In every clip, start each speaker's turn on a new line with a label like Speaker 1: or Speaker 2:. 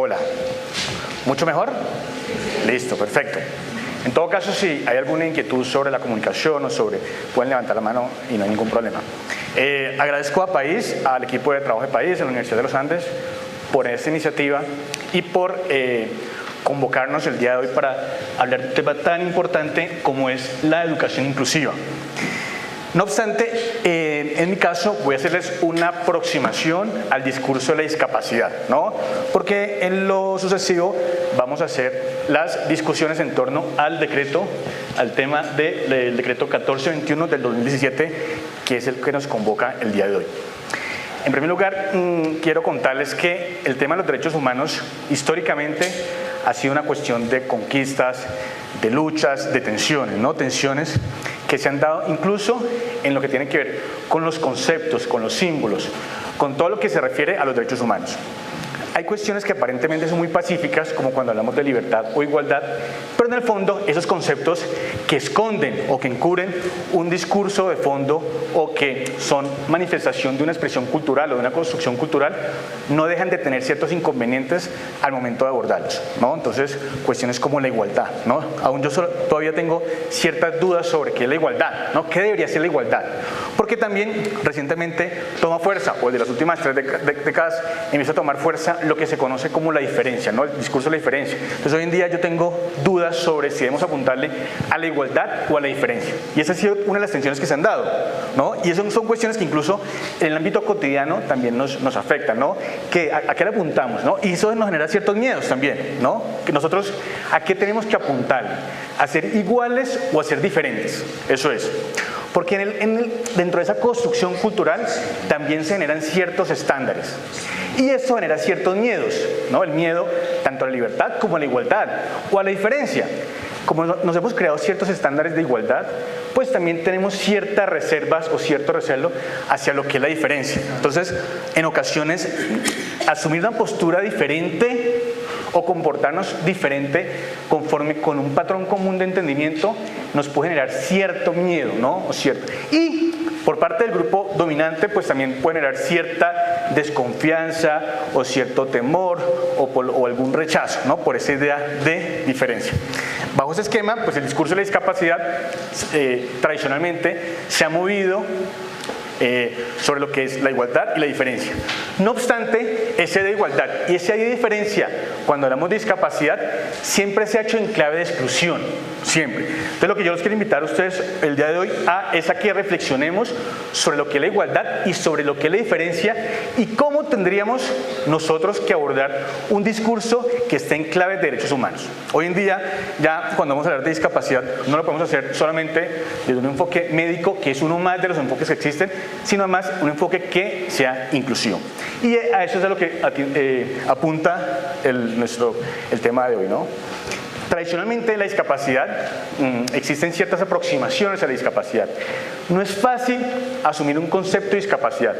Speaker 1: Hola. ¿Mucho mejor? Listo, perfecto. En todo caso, si hay alguna inquietud sobre la comunicación o sobre, pueden levantar la mano y no hay ningún problema. Agradezco a País, al equipo de trabajo de País, en la Universidad de los Andes, por esta iniciativa y por convocarnos el día de hoy para hablar de un tema tan importante como es la educación inclusiva. No obstante, en mi caso voy a hacerles una aproximación al discurso de la discapacidad, ¿no? Porque en lo sucesivo vamos a hacer las discusiones en torno al decreto, al tema del decreto 1421 del 2017, que es el que nos convoca el día de hoy. En primer lugar, quiero contarles que el tema de los derechos humanos históricamente ha sido una cuestión de conquistas, de luchas, de tensiones, ¿no? Tensiones que se han dado incluso en lo que tiene que ver con los conceptos, con los símbolos, con todo lo que se refiere a los derechos humanos. Hay cuestiones que aparentemente son muy pacíficas, como cuando hablamos de libertad o igualdad, pero en el fondo esos conceptos que esconden o que encubren un discurso de fondo o que son manifestación de una expresión cultural o de una construcción cultural, no dejan de tener ciertos inconvenientes al momento de abordarlos, ¿no? Entonces, cuestiones como la igualdad, ¿no? Aún yo todavía tengo ciertas dudas sobre qué es la igualdad, ¿no? ¿Qué debería ser la igualdad? Porque también recientemente toma fuerza, o de las últimas 3 décadas empieza a tomar fuerza lo que se conoce como la diferencia, ¿no? El discurso de la diferencia. Entonces hoy en día yo tengo dudas sobre si debemos apuntarle a la igualdad o a la diferencia. Y esa ha sido una de las tensiones que se han dado, ¿no? Y eso son cuestiones que incluso en el ámbito cotidiano también nos afectan, ¿no? Que ¿a qué le apuntamos, no? Y eso nos genera ciertos miedos también, ¿no? Que nosotros, ¿a qué tenemos que apuntar? ¿A ser iguales o a ser diferentes? Eso es. Porque dentro de esa construcción cultural también se generan ciertos estándares. Y eso genera ciertos miedos, ¿no? El miedo tanto a la libertad como a la igualdad o a la diferencia. Como nos hemos creado ciertos estándares de igualdad, pues también tenemos ciertas reservas o cierto recelo hacia lo que es la diferencia. Entonces, en ocasiones, asumir una postura diferente o comportarnos diferente conforme con un patrón común de entendimiento nos puede generar cierto miedo, ¿no? Y por parte del grupo dominante, pues también puede generar cierta desconfianza o cierto temor o algún rechazo, ¿no? Por esa idea de diferencia. Bajo ese esquema, pues el discurso de la discapacidad tradicionalmente se ha movido sobre lo que es la igualdad y la diferencia. No obstante, ese de igualdad y ese de diferencia, cuando hablamos de discapacidad, siempre se ha hecho en clave de exclusión, siempre. Entonces lo que yo les quiero invitar a ustedes el día de hoy es a que reflexionemos sobre lo que es la igualdad y sobre lo que es la diferencia y cómo tendríamos nosotros que abordar un discurso que esté en clave de derechos humanos. Hoy en día, ya cuando vamos a hablar de discapacidad, no lo podemos hacer solamente desde un enfoque médico, que es uno más de los enfoques que existen, sino además un enfoque que sea inclusivo. Y a eso es a lo que apunta el tema de hoy, ¿no? Tradicionalmente la discapacidad, existen ciertas aproximaciones a la discapacidad. No es fácil asumir un concepto de discapacidad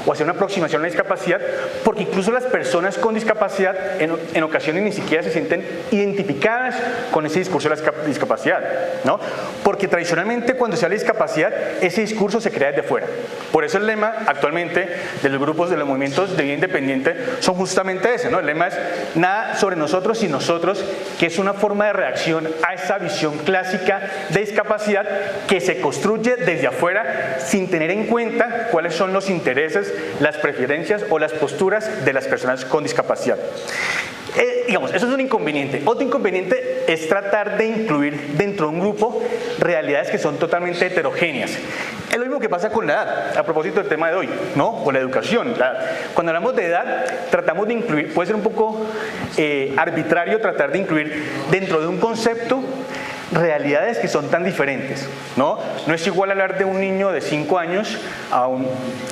Speaker 1: o hacer una aproximación a la discapacidad, porque incluso las personas con discapacidad en ocasiones ni siquiera se sienten identificadas con ese discurso de la discapacidad, ¿no? Porque tradicionalmente cuando se habla de discapacidad, ese discurso se crea desde fuera. Por eso el lema actualmente de los grupos de los movimientos de vida independiente son justamente ese, ¿no? El lema es nada sobre nosotros y nosotros, que es una forma de reacción a esa visión clásica de discapacidad que se construye desde afuera sin tener en cuenta cuáles son los intereses, las preferencias o las posturas de las personas con discapacidad. Digamos, eso es un inconveniente. Otro inconveniente es tratar de incluir dentro de un grupo realidades que son totalmente heterogéneas. Es lo mismo que pasa con la edad, a propósito del tema de hoy, ¿no? O la educación. Cuando hablamos de edad, tratamos de incluir, puede ser un poco arbitrario tratar de incluir dentro de un concepto realidades que son tan diferentes, ¿no? No es igual hablar de un niño de 5 años a un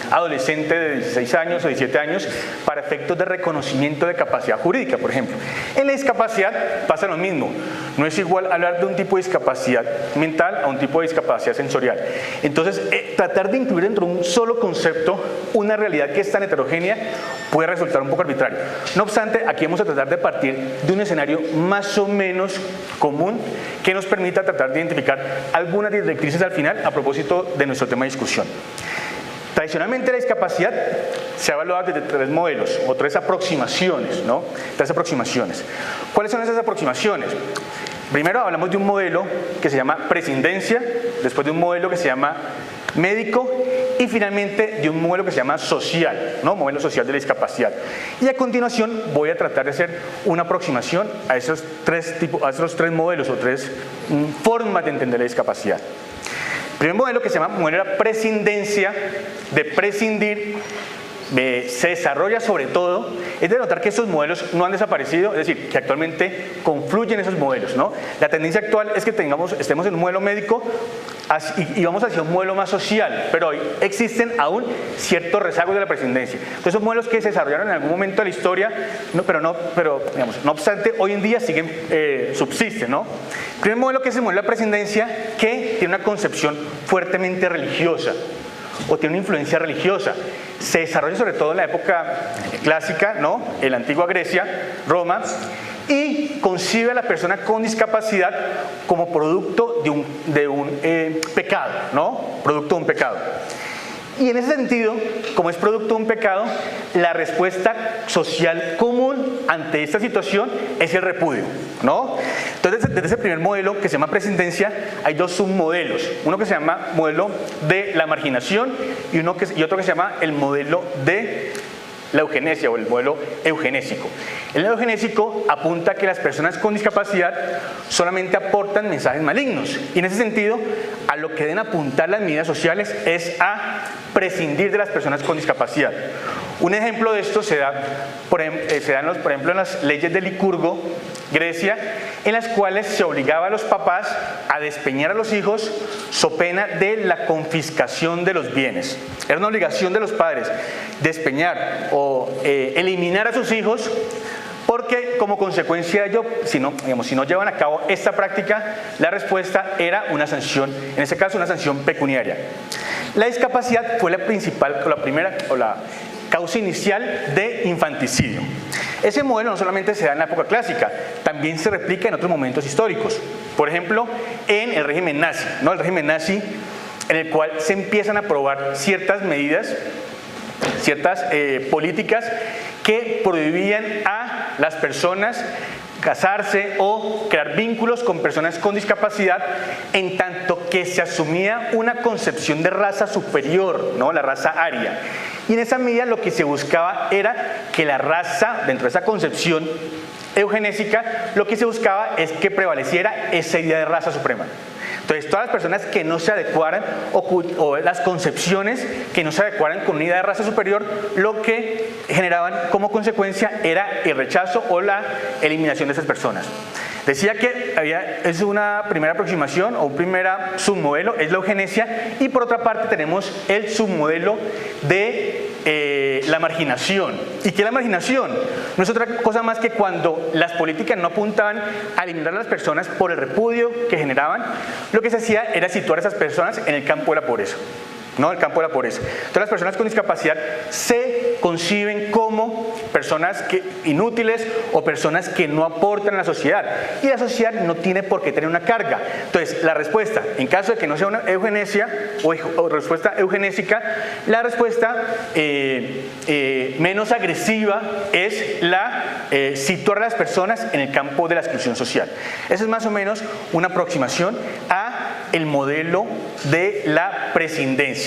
Speaker 1: adolescente de 16 años o 17 años para efectos de reconocimiento de capacidad jurídica, por ejemplo. En la discapacidad pasa lo mismo. No es igual hablar de un tipo de discapacidad mental a un tipo de discapacidad sensorial. Entonces, tratar de incluir dentro de un solo concepto una realidad que es tan heterogénea puede resultar un poco arbitrario. No obstante, aquí vamos a tratar de partir de un escenario más o menos común que nos permita tratar de identificar algunas directrices al final a propósito de nuestro tema de discusión. Tradicionalmente la discapacidad se ha evaluado desde 3 modelos o 3 aproximaciones, ¿no? 3 aproximaciones. ¿Cuáles son esas aproximaciones? Primero hablamos de un modelo que se llama prescindencia, después de un modelo que se llama médico y finalmente de un modelo que se llama social, ¿no? Modelo social de la discapacidad. Y a continuación voy a tratar de hacer una aproximación a esos 3 modelos o 3 formas de entender la discapacidad. El primer modelo, que se llama modelo de la prescindencia, de prescindir, se desarrolla sobre todo, es de notar que estos modelos no han desaparecido, es decir, que actualmente confluyen esos modelos, ¿no? La tendencia actual es que estemos en un modelo médico y vamos hacia un modelo más social, pero hoy existen aún ciertos rezagos de la prescindencia. Entonces son modelos que se desarrollaron en algún momento de la historia, no obstante, hoy en día subsisten, ¿no? El primer modelo, que es el modelo de la prescindencia, que tiene una concepción fuertemente religiosa, o tiene una influencia religiosa. Se desarrolla sobre todo en la época clásica, ¿no? En la antigua Grecia, Roma, y concibe a la persona con discapacidad como producto de un pecado, ¿no? Producto de un pecado. Y en ese sentido, como es producto de un pecado, la respuesta social común ante esta situación es el repudio, ¿no? Entonces, desde ese primer modelo, que se llama prescindencia, hay 2 submodelos. Uno que se llama modelo de la marginación y otro que se llama el modelo de la eugenesia o el modelo eugenésico. El eugenésico apunta a que las personas con discapacidad solamente aportan mensajes malignos, y en ese sentido a lo que deben apuntar las medidas sociales es a prescindir de las personas con discapacidad. Un ejemplo de esto se da por ejemplo en las leyes de Licurgo, Grecia, en las cuales se obligaba a los papás a despeñar a los hijos so pena de la confiscación de los bienes. Era una obligación de los padres despeñar o eliminar a sus hijos, porque como consecuencia de ello, si no llevan a cabo esta práctica, la respuesta era una sanción, en este caso una sanción pecuniaria. La discapacidad fue la causa inicial de infanticidio. Ese modelo no solamente se da en la época clásica, también se replica en otros momentos históricos. Por ejemplo, en el régimen nazi, ¿no? El régimen nazi, en el cual se empiezan a aprobar ciertas medidas, ciertas políticas que prohibían a las personas casarse o crear vínculos con personas con discapacidad, en tanto que se asumía una concepción de raza superior, ¿no? La raza aria. Y en esa medida lo que se buscaba era que la raza, dentro de esa concepción eugenésica, lo que se buscaba es que prevaleciera esa idea de raza suprema. Entonces, todas las personas que no se adecuaran o las concepciones que no se adecuaran con una idea de raza superior, lo que generaban como consecuencia era el rechazo o la eliminación de esas personas. Decía que es una primera aproximación o un primer submodelo, es la eugenesia, y por otra parte tenemos el submodelo de la marginación. ¿Y qué es la marginación? No es otra cosa más que cuando las políticas no apuntaban a eliminar a las personas por el repudio que generaban, lo que se hacía era situar a esas personas en el campo de la pobreza. ¿No? El campo de la pobreza. Entonces las personas con discapacidad se conciben como personas inútiles o personas que no aportan a la sociedad, y la sociedad no tiene por qué tener una carga. Entonces la respuesta, en caso de que no sea una eugenesia o respuesta eugenésica, la respuesta menos agresiva es la situar a las personas en el campo de la exclusión social. Esa es más o menos una aproximación a el modelo de la prescindencia.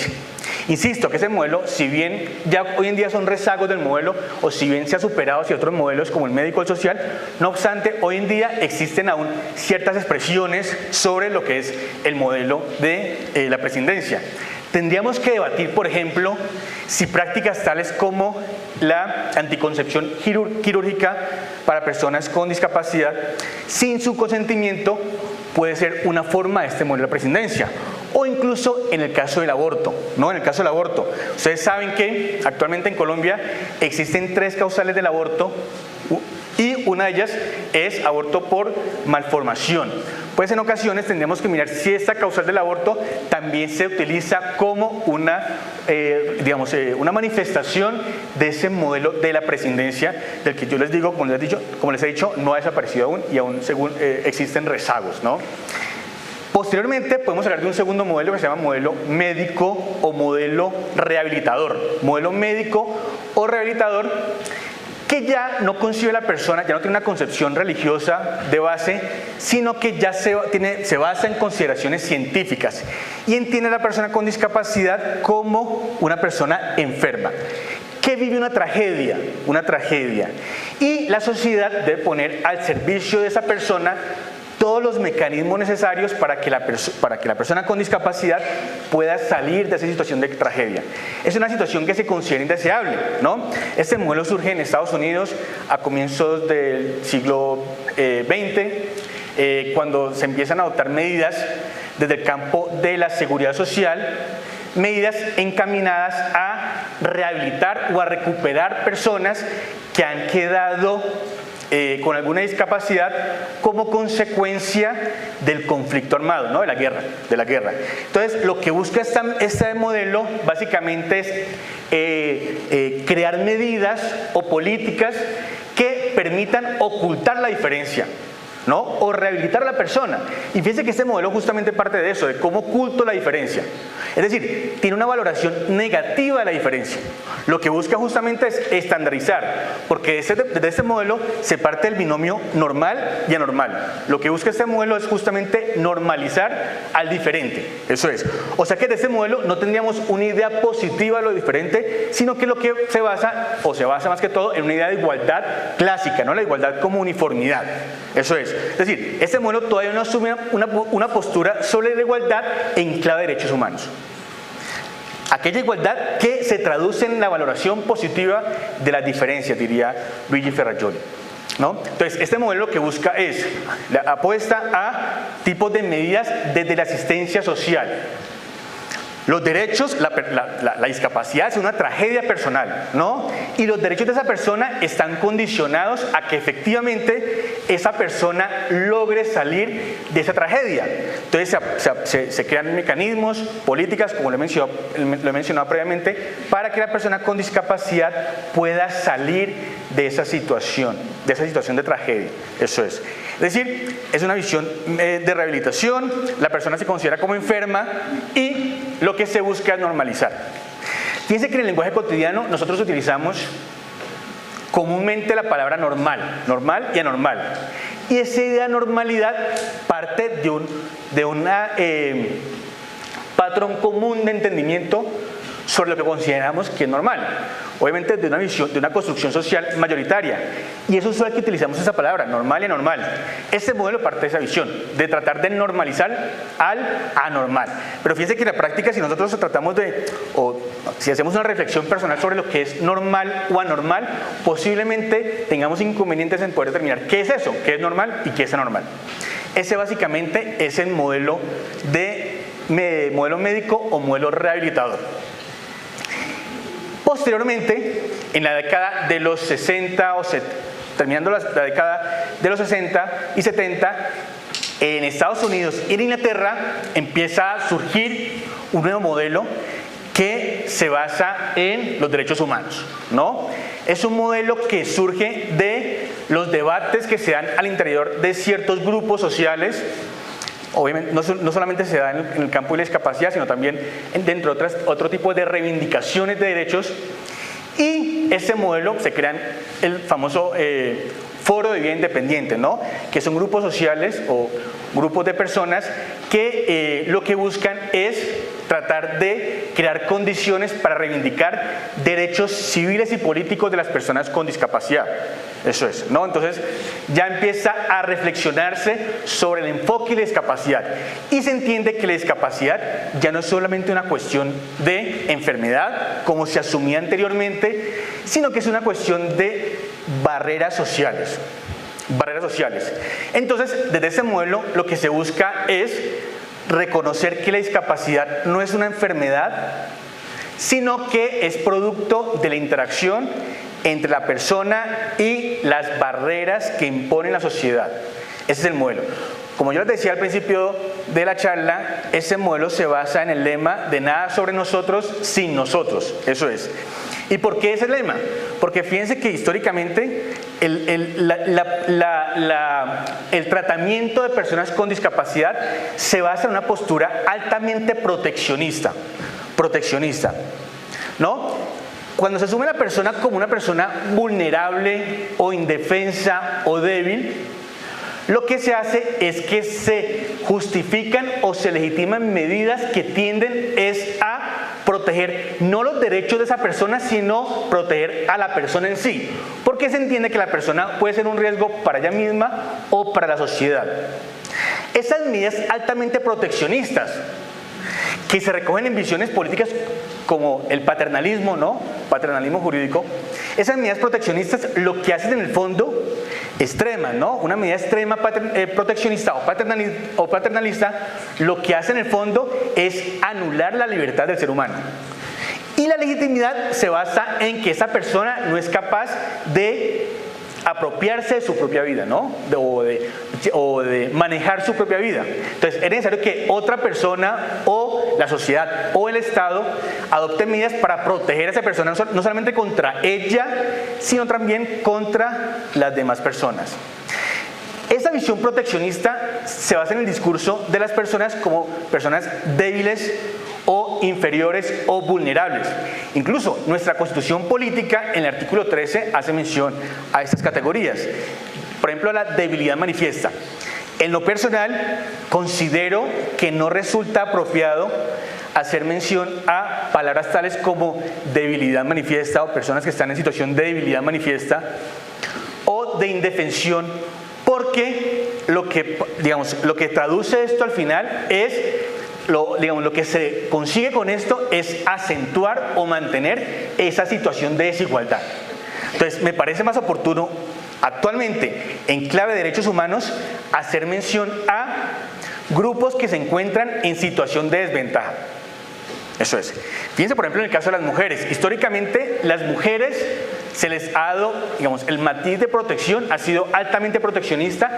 Speaker 1: Insisto que ese modelo, si bien ya hoy en día son rezagos del modelo, o si bien se ha superado hacia otros modelos como el médico o el social, no obstante, hoy en día existen aún ciertas expresiones sobre lo que es el modelo de la prescindencia. Tendríamos que debatir, por ejemplo, si prácticas tales como la anticoncepción quirúrgica para personas con discapacidad sin su consentimiento puede ser una forma de este modelo de prescindencia, o incluso en el caso del aborto, ¿no? En el caso del aborto, ustedes saben que actualmente en Colombia existen 3 causales del aborto, y una de ellas es aborto por malformación. Pues en ocasiones tendríamos que mirar si esta causal del aborto también se utiliza como una manifestación de ese modelo de la prescindencia, del que yo les digo, como les he dicho, no ha desaparecido aún, y aún existen rezagos, ¿no? Posteriormente podemos hablar de un segundo modelo que se llama modelo médico o modelo rehabilitador. Modelo médico o rehabilitador que ya no concibe a la persona, ya no tiene una concepción religiosa de base, sino que ya se basa en consideraciones científicas y entiende a la persona con discapacidad como una persona enferma, que vive una tragedia, y la sociedad debe poner al servicio de esa persona todos los mecanismos necesarios para que la persona con discapacidad pueda salir de esa situación de tragedia. Es una situación que se considera indeseable, ¿no? Este modelo surge en Estados Unidos a comienzos del siglo XX, cuando se empiezan a adoptar medidas desde el campo de la seguridad social, medidas encaminadas a rehabilitar o a recuperar personas que han quedado con alguna discapacidad como consecuencia del conflicto armado, ¿no? de la guerra. Entonces, lo que busca este modelo básicamente es crear medidas o políticas que permitan ocultar la diferencia, ¿no? O rehabilitar a la persona. Y fíjense que este modelo justamente parte de eso, de cómo oculto la diferencia. Es decir, tiene una valoración negativa de la diferencia. Lo que busca justamente es estandarizar, porque desde este modelo se parte del binomio normal y anormal. Lo que busca este modelo es justamente normalizar al diferente. Eso es. O sea que de este modelo no tendríamos una idea positiva de lo diferente, sino que lo que se basa más que todo en una idea de igualdad clásica, ¿no? La igualdad como uniformidad. Eso es. Es decir, este modelo todavía no asume una postura sobre la igualdad en clave de derechos humanos. Aquella igualdad que se traduce en la valoración positiva de las diferencias, diría Luigi Ferrajoli, ¿no? Entonces, este modelo lo que busca es la apuesta a tipos de medidas desde la asistencia social. Los derechos, la discapacidad es una tragedia personal, ¿no? Y los derechos de esa persona están condicionados a que efectivamente esa persona logre salir de esa tragedia. Entonces se crean mecanismos, políticas, como lo he mencionado previamente, para que la persona con discapacidad pueda salir de esa situación de tragedia. Eso es. Es decir, es una visión de rehabilitación, la persona se considera como enferma y lo que se busca es normalizar. Fíjense que en el lenguaje cotidiano nosotros utilizamos comúnmente la palabra normal y anormal. Y esa idea de normalidad parte de un patrón común de entendimiento sobre lo que consideramos que es normal. Obviamente de una visión, de una construcción social mayoritaria. Y eso es lo que utilizamos esa palabra, normal y anormal. Este modelo parte de esa visión, de tratar de normalizar al anormal. Pero fíjense que en la práctica, si nosotros tratamos si hacemos una reflexión personal sobre lo que es normal o anormal, posiblemente tengamos inconvenientes en poder determinar qué es eso, qué es normal y qué es anormal. Ese básicamente es el modelo médico o modelo rehabilitador. Posteriormente, en la década de los 60 terminando la década de los 60 y 70, en Estados Unidos y en Inglaterra empieza a surgir un nuevo modelo que se basa en los derechos humanos, ¿no? Es un modelo que surge de los debates que se dan al interior de ciertos grupos sociales. Obviamente no solamente se da en el campo de la discapacidad, sino también dentro de otro tipo de reivindicaciones de derechos. Y ese modelo se crea el famoso Foro de Vida Independiente, ¿no? Que son grupos sociales o grupos de personas que lo que buscan es tratar de crear condiciones para reivindicar derechos civiles y políticos de las personas con discapacidad. Eso es, ¿no? Entonces ya empieza a reflexionarse sobre el enfoque y la discapacidad. Y se entiende que la discapacidad ya no es solamente una cuestión de enfermedad, como se asumía anteriormente, sino que es una cuestión de barreras sociales. Entonces, desde ese modelo lo que se busca es reconocer que la discapacidad no es una enfermedad, sino que es producto de la interacción entre la persona y las barreras que impone la sociedad. Ese es el modelo. Como yo les decía al principio de la charla, ese modelo se basa en el lema de nada sobre nosotros sin nosotros. Eso es. ¿Y por qué ese lema? Porque fíjense que históricamente el tratamiento de personas con discapacidad se basa en una postura altamente proteccionista, ¿no? Cuando se asume a la persona como una persona vulnerable o indefensa o débil, lo que se hace es que se justifican o se legitiman medidas que tienden a proteger no los derechos de esa persona, sino proteger a la persona en sí, porque se entiende que la persona puede ser un riesgo para ella misma o para la sociedad. Esas medidas altamente proteccionistas, que se recogen en visiones políticas como el paternalismo, ¿no? Paternalismo jurídico, esas medidas proteccionistas lo que hacen en el fondo, extremas, ¿no? Una medida extrema proteccionista o paternalista, lo que hace en el fondo es anular la libertad del ser humano. Y la legitimidad se basa en que esa persona no es capaz de apropiarse de su propia vida, ¿no? O de manejar su propia vida. Entonces es necesario que otra persona o la sociedad o el Estado adopte medidas para proteger a esa persona, no solamente contra ella, sino también contra las demás personas. Esa visión proteccionista se basa en el discurso de las personas como personas débiles o inferiores o vulnerables. Incluso nuestra Constitución política en el artículo 13 hace mención a estas categorías. Por ejemplo, la debilidad manifiesta. En lo personal, considero que no resulta apropiado hacer mención a palabras tales como debilidad manifiesta o personas que están en situación de debilidad manifiesta o de indefensión, porque lo que traduce esto al final es lo que se consigue con esto es acentuar o mantener esa situación de desigualdad. Entonces, me parece más oportuno actualmente, en clave de derechos humanos, hacer mención a grupos que se encuentran en situación de desventaja. Eso es. Fíjense, por ejemplo, en el caso de las mujeres. Históricamente, las mujeres se les ha dado, el matiz de protección ha sido altamente proteccionista,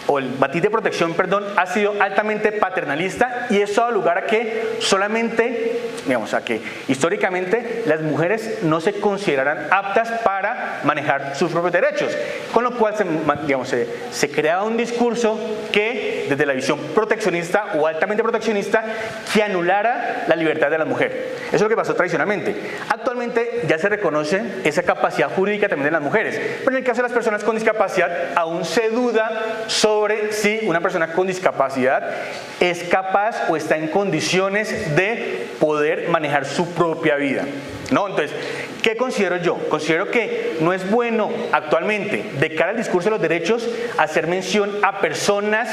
Speaker 1: o el matiz de protección, perdón, ha sido altamente paternalista, y eso ha dado lugar a que solamente, a que históricamente las mujeres no se consideraran aptas para manejar sus propios derechos, con lo cual se creaba un discurso que, desde la visión proteccionista o altamente proteccionista, que anulara la libertad de la mujer. Eso es lo que pasó tradicionalmente. Actualmente ya se reconoce esa capacidad jurídica también de las mujeres, pero en el caso de las personas con discapacidad aún se duda sobre si una persona con discapacidad es capaz o está en condiciones de poder manejar su propia vida, ¿no? Entonces, ¿qué considero yo? Considero que no es bueno actualmente, de cara al discurso de los derechos, hacer mención a personas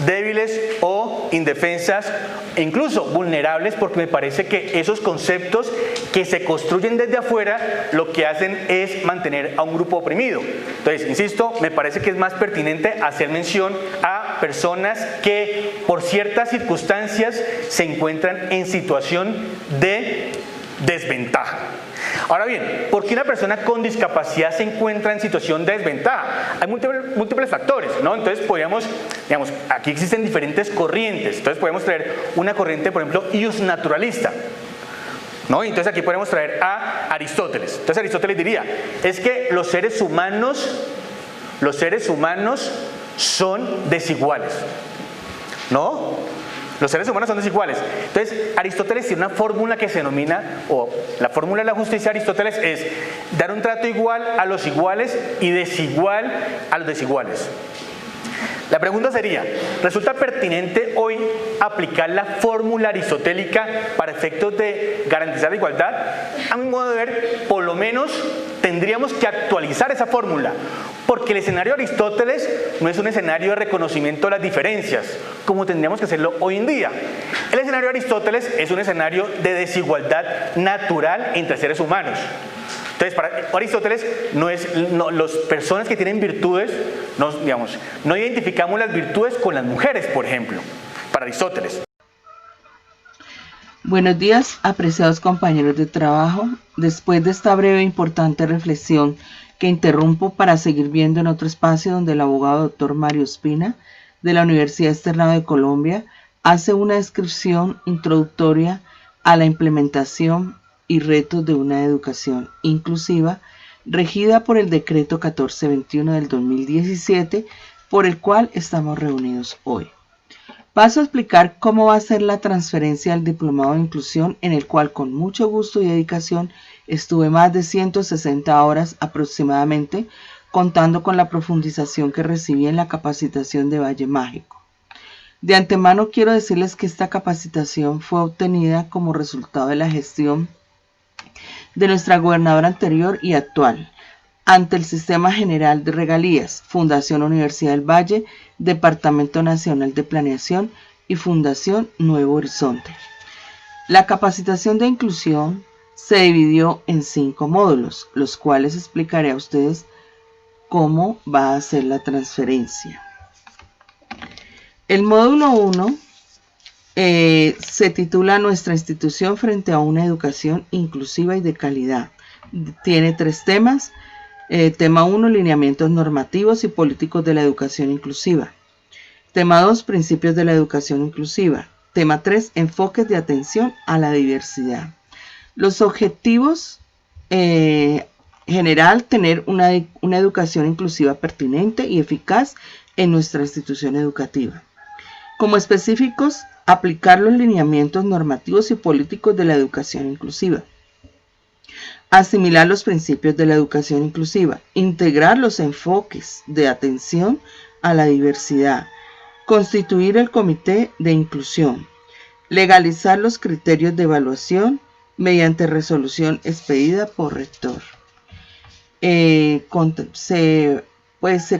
Speaker 1: débiles o indefensas e incluso vulnerables, porque me parece que esos conceptos que se construyen desde afuera lo que hacen es mantener a un grupo oprimido. Entonces, insisto, me parece que es más pertinente hacer mención a personas que por ciertas circunstancias se encuentran en situación de desventaja. Ahora bien, ¿por qué una persona con discapacidad se encuentra en situación de desventaja? Hay múltiples factores, ¿no? Entonces podríamos, aquí existen diferentes corrientes. Entonces podemos traer una corriente, por ejemplo, iusnaturalista, ¿no? Y entonces aquí podemos traer a Aristóteles. Entonces Aristóteles diría, es que los seres humanos son desiguales, ¿no? Los seres humanos son desiguales. Entonces, Aristóteles tiene una fórmula que se denomina, o la fórmula de la justicia de Aristóteles es dar un trato igual a los iguales y desigual a los desiguales. La pregunta sería, ¿resulta pertinente hoy aplicar la fórmula aristotélica para efectos de garantizar la igualdad? A mi modo de ver, por lo menos tendríamos que actualizar esa fórmula, porque el escenario de Aristóteles no es un escenario de reconocimiento de las diferencias, como tendríamos que hacerlo hoy en día. El escenario de Aristóteles es un escenario de desigualdad natural entre seres humanos. Entonces, para Aristóteles, las personas que tienen virtudes, no identificamos las virtudes con las mujeres, por ejemplo, para Aristóteles.
Speaker 2: Buenos días, apreciados compañeros de trabajo. Después de esta breve e importante reflexión que interrumpo para seguir viendo en otro espacio donde el abogado Dr. Mario Ospina, de la Universidad Externado de Colombia, hace una descripción introductoria a la implementación y retos de una educación inclusiva, regida por el decreto 1421 del 2017, por el cual estamos reunidos hoy. Paso a explicar cómo va a ser la transferencia del diplomado de inclusión, en el cual con mucho gusto y dedicación estuve más de 160 horas aproximadamente, contando con la profundización que recibí en la capacitación de Valle Mágico. De antemano quiero decirles que esta capacitación fue obtenida como resultado de la gestión de nuestra gobernadora anterior y actual, ante el Sistema General de Regalías, Fundación Universidad del Valle, Departamento Nacional de Planeación y Fundación Nuevo Horizonte. La capacitación de inclusión se dividió en 5 módulos, los cuales explicaré a ustedes cómo va a ser la transferencia. El módulo 1 se titula Nuestra institución frente a una educación inclusiva y de calidad. Tiene 3 temas. Tema 1, lineamientos normativos y políticos de la educación inclusiva. Tema 2, principios de la educación inclusiva. Tema 3, enfoques de atención a la diversidad. Los objetivos general, tener una educación inclusiva pertinente y eficaz en nuestra institución educativa. Como específicos, aplicar los lineamientos normativos y políticos de la educación inclusiva. Asimilar los principios de la educación inclusiva, integrar los enfoques de atención a la diversidad, constituir el comité de inclusión, legalizar los criterios de evaluación mediante resolución expedida por rector. Se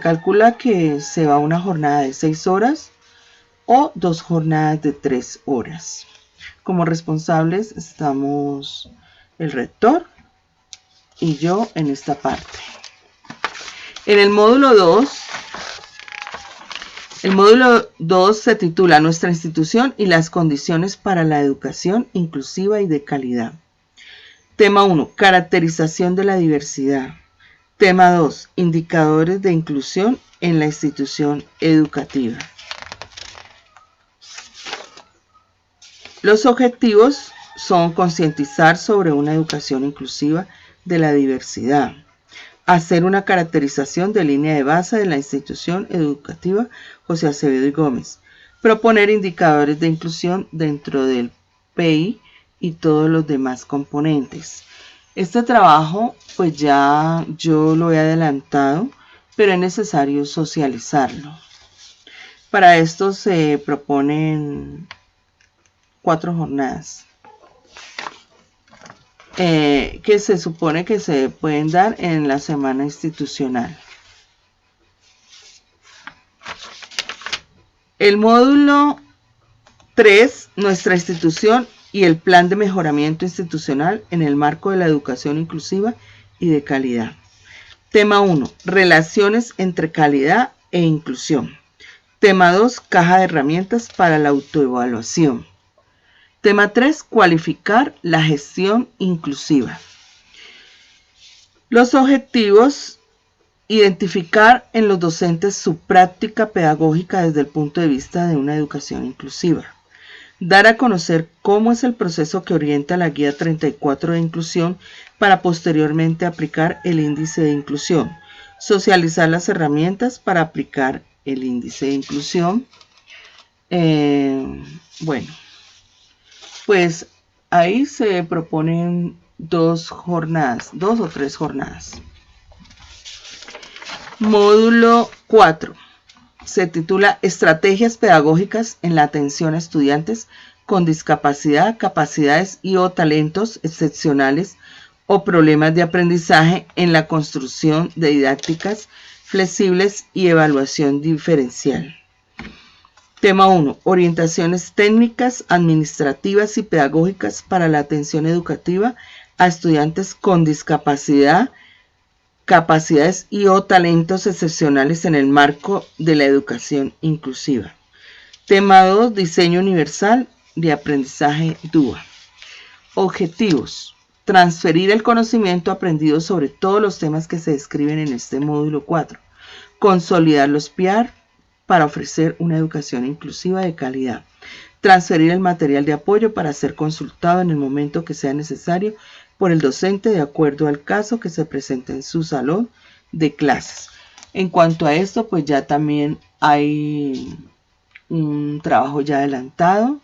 Speaker 2: calcula que se va una jornada de 6 horas o 2 jornadas de 3 horas. Como responsables estamos el rector y yo en esta parte. En el módulo 2 se titula Nuestra institución y las condiciones para la educación inclusiva y de calidad. Tema 1, caracterización de la diversidad. Tema 2, indicadores de inclusión en la institución educativa. Los objetivos son concientizar sobre una educación inclusiva de la diversidad, hacer una caracterización de línea de base de la institución educativa José Acevedo y Gómez, proponer indicadores de inclusión dentro del PI y todos los demás componentes. Este trabajo pues ya yo lo he adelantado, pero es necesario socializarlo. Para esto se proponen 4 jornadas que se supone que se pueden dar en la semana institucional. El módulo 3, nuestra institución y el plan de mejoramiento institucional en el marco de la educación inclusiva y de calidad. Tema 1, relaciones entre calidad e inclusión. Tema 2, caja de herramientas para la autoevaluación. Tema 3, cualificar la gestión inclusiva. Los objetivos, identificar en los docentes su práctica pedagógica desde el punto de vista de una educación inclusiva. Dar a conocer cómo es el proceso que orienta la Guía 34 de Inclusión para posteriormente aplicar el índice de inclusión. Socializar las herramientas para aplicar el índice de inclusión. Pues ahí se proponen 2 o 3 jornadas. Módulo 4 se titula Estrategias pedagógicas en la atención a estudiantes con discapacidad, capacidades y o talentos excepcionales o problemas de aprendizaje en la construcción de didácticas flexibles y evaluación diferencial. Tema 1. Orientaciones técnicas, administrativas y pedagógicas para la atención educativa a estudiantes con discapacidad, capacidades y o talentos excepcionales en el marco de la educación inclusiva. Tema 2. Diseño universal de aprendizaje DUA. Objetivos. Transferir el conocimiento aprendido sobre todos los temas que se describen en este módulo 4. Consolidar los PIAR para ofrecer una educación inclusiva de calidad. Transferir el material de apoyo para ser consultado en el momento que sea necesario por el docente de acuerdo al caso que se presenta en su salón de clases. En cuanto a esto, pues ya también hay un trabajo ya adelantado.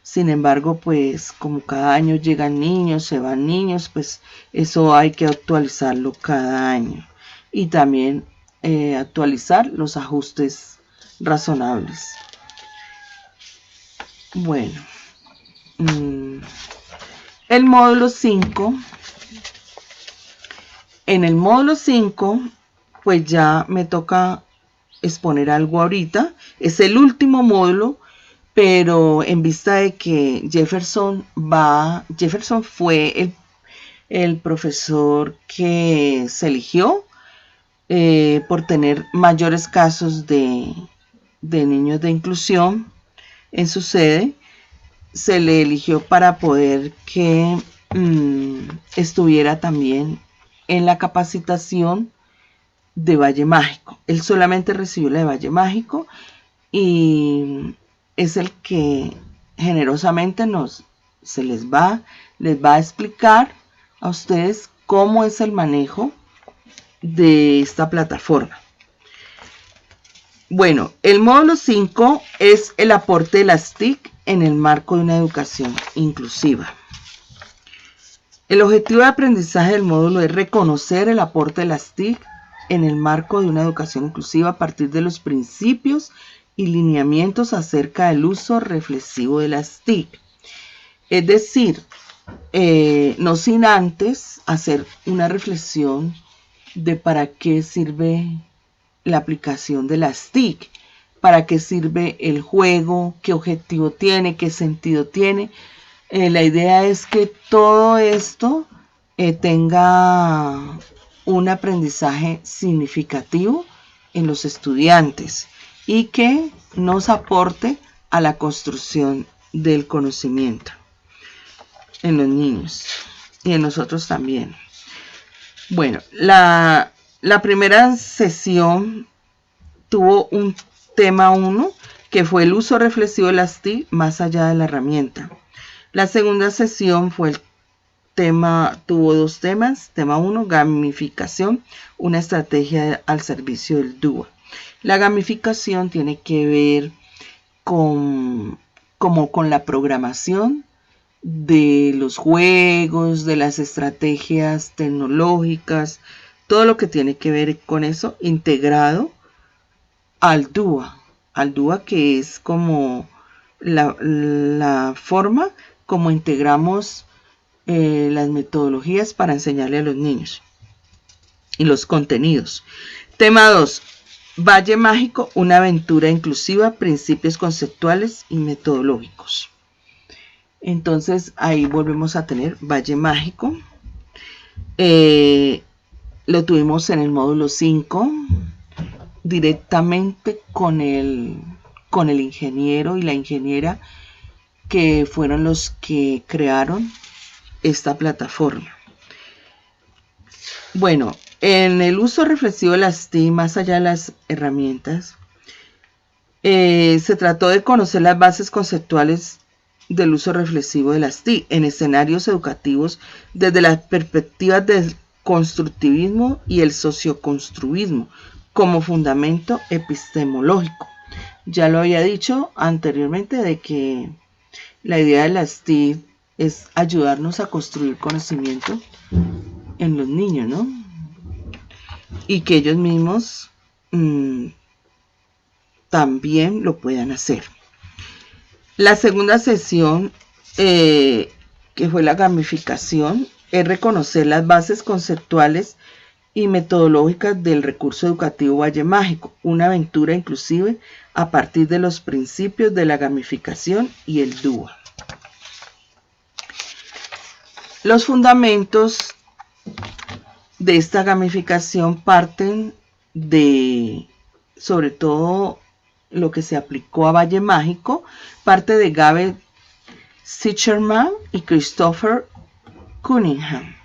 Speaker 2: Sin embargo, pues como cada año llegan niños, se van niños, pues eso hay que actualizarlo cada año. Y también actualizar los ajustes razonables. Bueno, el módulo 5. En el módulo 5, pues ya me toca exponer algo ahorita. Es el último módulo, pero en vista de que Jefferson fue el profesor que se eligió por tener mayores casos de niños de inclusión en su sede, se le eligió para poder que estuviera también en la capacitación de Valle Mágico. Él solamente recibió la de Valle Mágico y es el que generosamente les va a explicar a ustedes cómo es el manejo de esta plataforma. Bueno, el módulo 5 es el aporte de las TIC en el marco de una educación inclusiva. El objetivo de aprendizaje del módulo es reconocer el aporte de las TIC en el marco de una educación inclusiva a partir de los principios y lineamientos acerca del uso reflexivo de las TIC. Es decir, no sin antes hacer una reflexión de para qué sirve la aplicación de las TIC, para qué sirve el juego, qué objetivo tiene, qué sentido tiene. La idea es que todo esto tenga un aprendizaje significativo en los estudiantes y que nos aporte a la construcción del conocimiento en los niños y en nosotros también. Bueno, la primera sesión tuvo un tema 1 que fue el uso reflexivo de las TIC más allá de la herramienta. La segunda sesión tuvo 2 temas. Tema 1, gamificación, una estrategia al servicio del DUA. La gamificación tiene que ver con la programación de los juegos, de las estrategias tecnológicas, todo lo que tiene que ver con eso integrado al DUA. Al DUA, que es como la forma como integramos las metodologías para enseñarle a los niños y los contenidos. Tema 2, Valle Mágico, una aventura inclusiva, principios conceptuales y metodológicos. Entonces ahí volvemos a tener Valle Mágico. Lo tuvimos en el módulo 5 directamente con el ingeniero y la ingeniera que fueron los que crearon esta plataforma. Bueno, en el uso reflexivo de las TIC más allá de las herramientas, se trató de conocer las bases conceptuales del uso reflexivo de las TIC en escenarios educativos desde las perspectivas del constructivismo y el socioconstruismo como fundamento epistemológico. Ya lo había dicho anteriormente de que la idea de las TIC es ayudarnos a construir conocimiento en los niños, ¿no? Y que ellos mismos también lo puedan hacer. La segunda sesión, que fue la gamificación, es reconocer las bases conceptuales y metodológicas del recurso educativo Valle Mágico, una aventura inclusive a partir de los principios de la gamificación y el DUA. Los fundamentos de esta gamificación parten de, sobre todo, lo que se aplicó a Valle Mágico, parte de Gabe Sicherman y Christopher Cunningham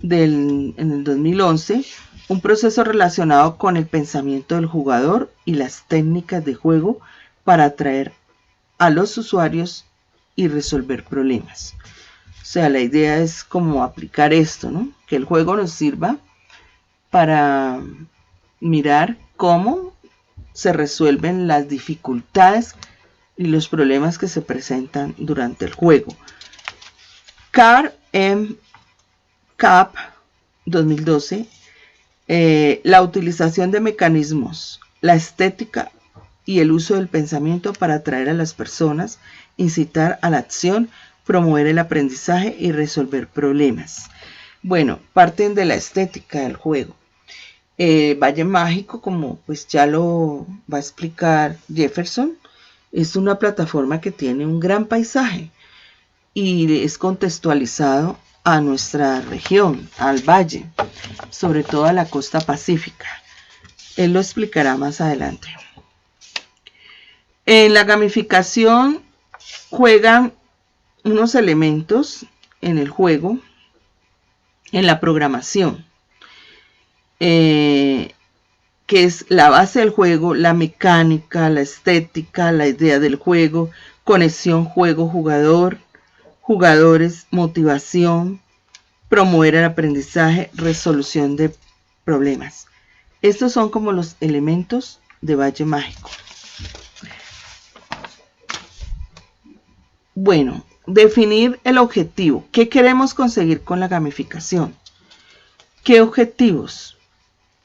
Speaker 2: en el 2011, un proceso relacionado con el pensamiento del jugador y las técnicas de juego para atraer a los usuarios y resolver problemas. sea, la idea es como aplicar esto, ¿no? Que el juego nos sirva para mirar cómo se resuelven las dificultades y los problemas que se presentan durante el juego. CAR CAP 2012, la utilización de mecanismos, la estética y el uso del pensamiento para atraer a las personas, incitar a la acción, promover el aprendizaje y resolver problemas. Bueno, parten de la estética del juego. Valle Mágico, como pues ya lo va a explicar Jefferson, es una plataforma que tiene un gran paisaje y es contextualizado a nuestra región, al valle, sobre todo a la costa pacífica. Él lo explicará más adelante. En la gamificación juegan unos elementos en el juego, en la programación, que es la base del juego, la mecánica, la estética, la idea del juego, conexión juego-jugador, jugadores, motivación, promover el aprendizaje, resolución de problemas. Estos son como los elementos de Valle Mágico. Bueno, definir el objetivo. ¿Qué queremos conseguir con la gamificación? ¿Qué objetivos?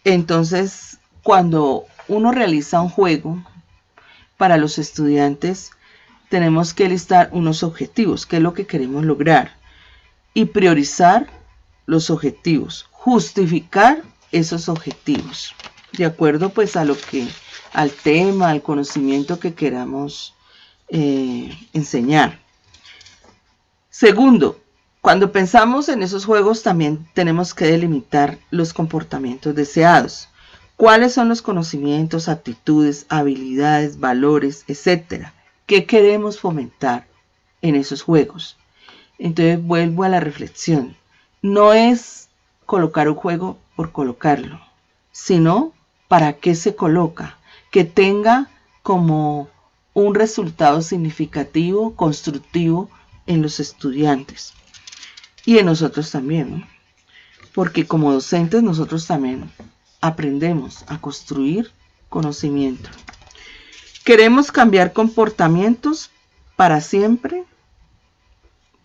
Speaker 2: Entonces, cuando uno realiza un juego para los estudiantes, tenemos que listar unos objetivos, qué es lo que queremos lograr, y priorizar los objetivos, justificar esos objetivos, de acuerdo pues a lo que, al tema, al conocimiento que queramos enseñar. Segundo, cuando pensamos en esos juegos también tenemos que delimitar los comportamientos deseados. ¿Cuáles son los conocimientos, actitudes, habilidades, valores, etcétera, que queremos fomentar en esos juegos? Entonces vuelvo a la reflexión. No es colocar un juego por colocarlo, sino para qué se coloca, que tenga como un resultado significativo, constructivo en los estudiantes y en nosotros también, ¿no? Porque como docentes nosotros también aprendemos a construir conocimiento. ¿Queremos cambiar comportamientos para siempre?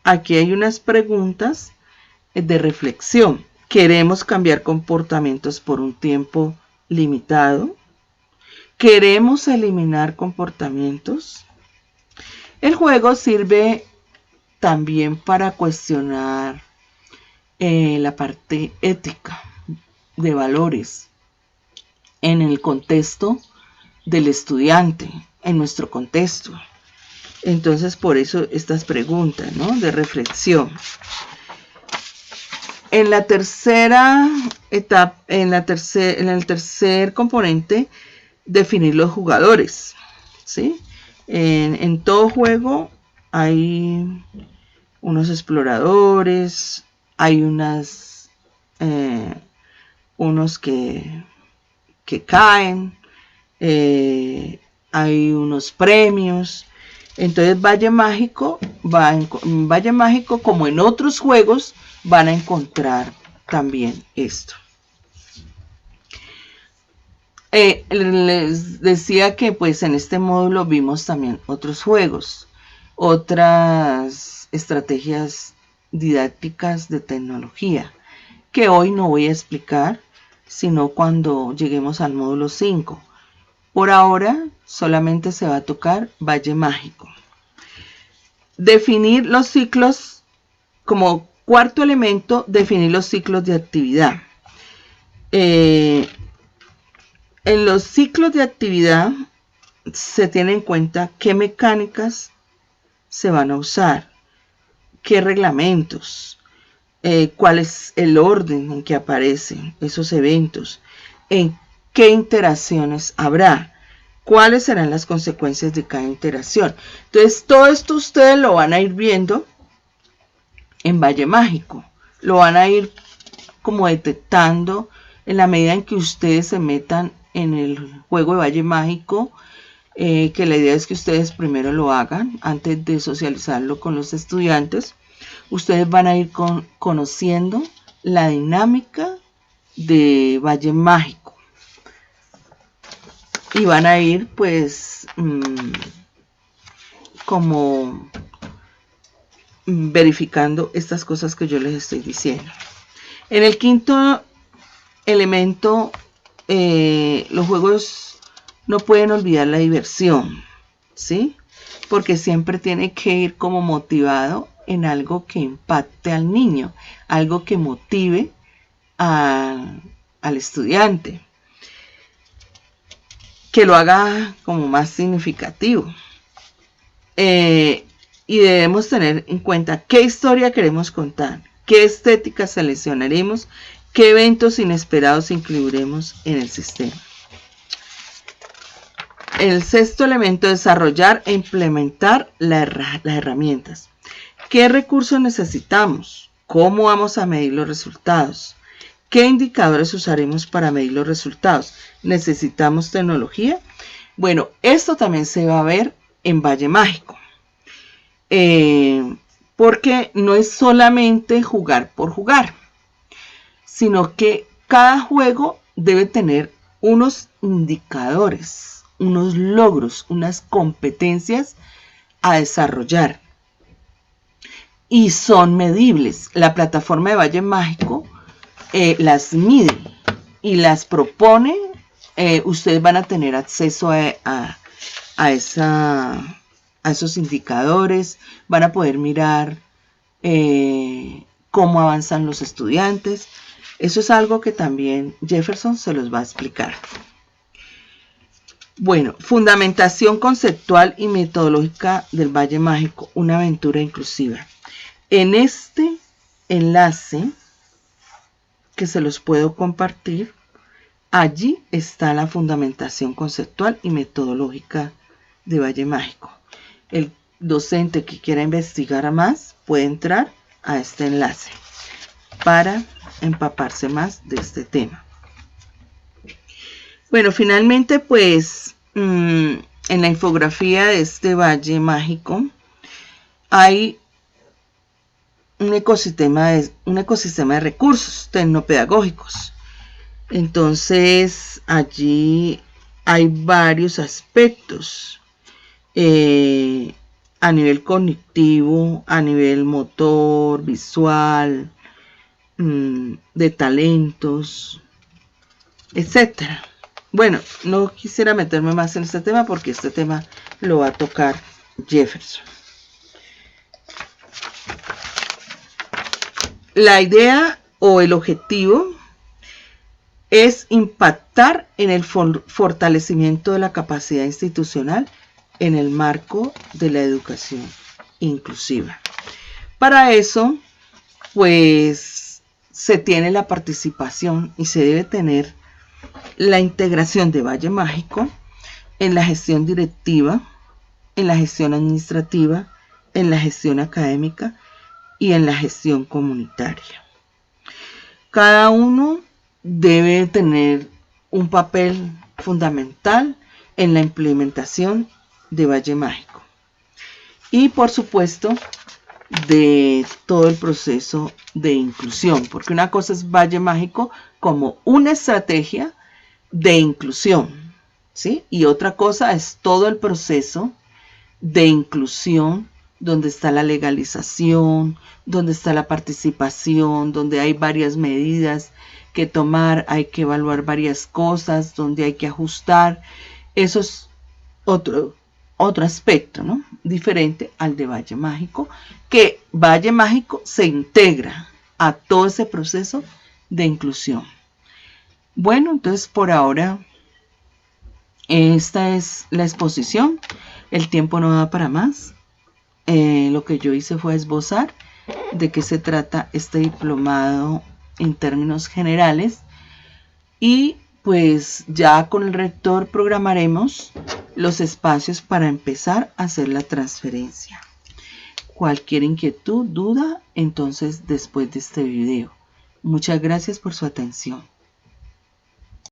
Speaker 2: Aquí hay unas preguntas de reflexión. ¿Queremos cambiar comportamientos por un tiempo limitado? ¿Queremos eliminar comportamientos? El juego sirve también para cuestionar la parte ética de valores en el contexto del estudiante, en nuestro contexto. Entonces, por eso estas preguntas, ¿no?, de reflexión. En la tercera etapa, en el tercer componente, definir los jugadores, ¿sí? En todo juego hay unos exploradores, hay unos que caen, hay unos premios. Entonces Valle Mágico, Valle Mágico, como en otros juegos, van a encontrar también esto. Les decía que pues en este módulo vimos también otros juegos, otras estrategias didácticas de tecnología, que hoy no voy a explicar, sino cuando lleguemos al módulo 5. Por ahora solamente se va a tocar Valle Mágico. Definir los ciclos, como cuarto elemento, definir los ciclos de actividad. En los ciclos de actividad se tiene en cuenta qué mecánicas se van a usar, qué reglamentos, cuál es el orden en que aparecen esos eventos, en qué interacciones habrá, cuáles serán las consecuencias de cada interacción. Entonces, todo esto ustedes lo van a ir viendo en Valle Mágico, lo van a ir como detectando en la medida en que ustedes se metan en el juego de Valle Mágico, que la idea es que ustedes primero lo hagan antes de socializarlo con los estudiantes, ustedes van a ir conociendo la dinámica de Valle Mágico y van a ir pues como verificando estas cosas que yo les estoy diciendo. En el quinto elemento, los juegos no pueden olvidar la diversión, ¿sí? Porque siempre tiene que ir como motivado en algo que impacte al niño, algo que motive al estudiante, que lo haga como más significativo. Y debemos tener en cuenta qué historia queremos contar, qué estética seleccionaremos, qué eventos inesperados incluiremos en el sistema. El sexto elemento, desarrollar e implementar las herramientas. ¿Qué recursos necesitamos? ¿Cómo vamos a medir los resultados? ¿Qué indicadores usaremos para medir los resultados? ¿Necesitamos tecnología? Bueno, esto también se va a ver en Valle Mágico. Porque no es solamente jugar por jugar, sino que cada juego debe tener unos indicadores, unos logros, unas competencias a desarrollar y son medibles. La plataforma de Valle Mágico las mide y las propone. Ustedes van a tener acceso a esos indicadores, van a poder mirar cómo avanzan los estudiantes. Eso es algo que también Jefferson se los va a explicar. Bueno, fundamentación conceptual y metodológica del Valle Mágico, una aventura inclusiva. En este enlace que se los puedo compartir, allí está la fundamentación conceptual y metodológica de Valle Mágico. El docente que quiera investigar más puede entrar a este enlace para empaparse más de este tema. Bueno, finalmente pues en la infografía de este Valle Mágico hay un ecosistema de recursos tecnopedagógicos. Entonces allí hay varios aspectos a nivel cognitivo, a nivel motor, visual, de talentos, etcétera. Bueno, no quisiera meterme más en este tema porque este tema lo va a tocar Jefferson. La idea o el objetivo es impactar en el fortalecimiento de la capacidad institucional en el marco de la educación inclusiva. Para eso, pues, se tiene la participación y se debe tener la integración de Valle Mágico en la gestión directiva, en la gestión administrativa, en la gestión académica y en la gestión comunitaria. Cada uno debe tener un papel fundamental en la implementación de Valle Mágico y por supuesto de todo el proceso de inclusión, porque una cosa es Valle Mágico como una estrategia de inclusión, ¿sí? Y otra cosa es todo el proceso de inclusión donde está la legalización, donde está la participación, donde hay varias medidas que tomar, hay que evaluar varias cosas, donde hay que ajustar. Eso es otro aspecto, ¿no? Diferente al de Valle Mágico, que Valle Mágico se integra a todo ese proceso de inclusión. Bueno, entonces por ahora esta es la exposición. El tiempo no da para más. Lo que yo hice fue esbozar de qué se trata este diplomado en términos generales y pues ya con el rector programaremos los espacios para empezar a hacer la transferencia. Cualquier inquietud, duda, entonces después de este video. Muchas gracias por su atención.